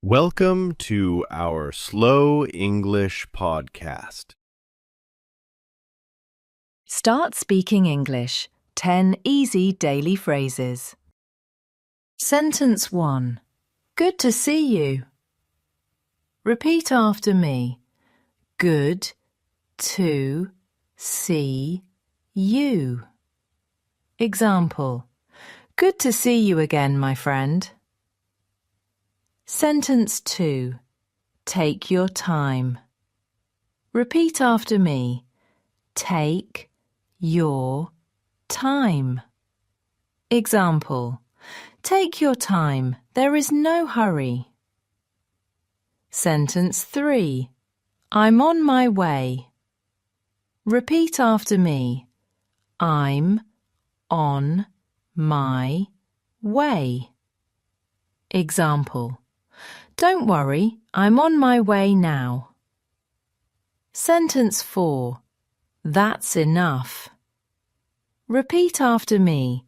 Welcome to our Slow English podcast. Start speaking English. 10 easy daily phrases. Sentence 1. Good to see you. Repeat after me. Good to see you. Example. Good to see you again, my friend. Sentence 2. Take your time. Repeat after me. Take your time. Example. Take your time. There is no hurry. Sentence 3. I'm on my way. Repeat after me. I'm on my way. Example. Don't worry, I'm on my way now. Sentence 4. That's enough. Repeat after me.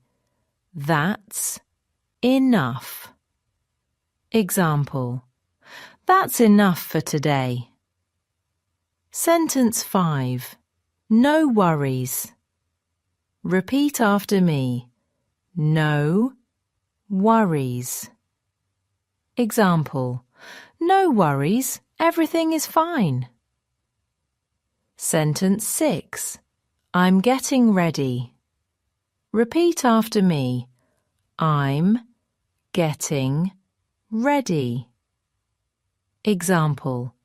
That's enough. Example. That's enough for today. Sentence 5. No worries. Repeat after me. No worries. Example. No worries, everything is fine. Sentence 6. I'm getting ready. Repeat after me. I'm getting ready. Example.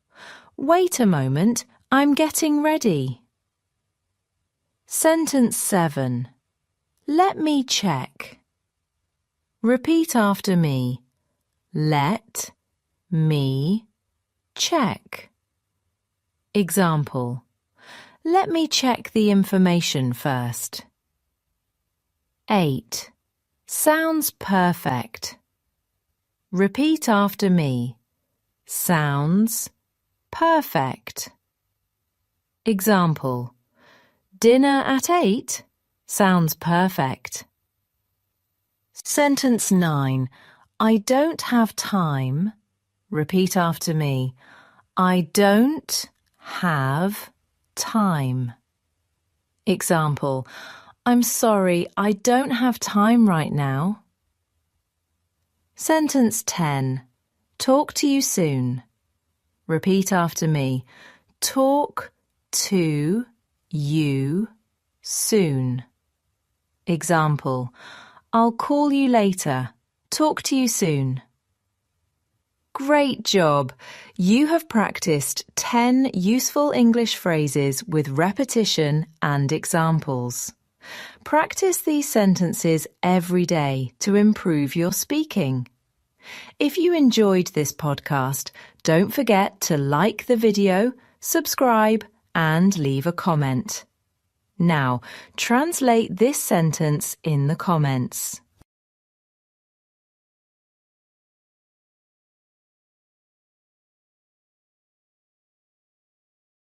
Wait a moment, I'm getting ready. Sentence 7. Let me check. Repeat after me. Let me check. Example. Let me check the information first. 8. Sounds perfect. Repeat after me. Sounds perfect. Example. Dinner at 8 sounds perfect. Sentence 9. I don't have time. Repeat after me. I don't have time. Example. I'm sorry, I don't have time right now. Sentence 10. Talk to you soon. Repeat after me. Talk to you soon. Example. I'll call you later. Talk to you soon. Great job! You have practiced 10 useful English phrases with repetition and examples. Practice these sentences every day to improve your speaking. If you enjoyed this podcast, don't forget to like the video, subscribe, and leave a comment. Now, translate this sentence in the comments.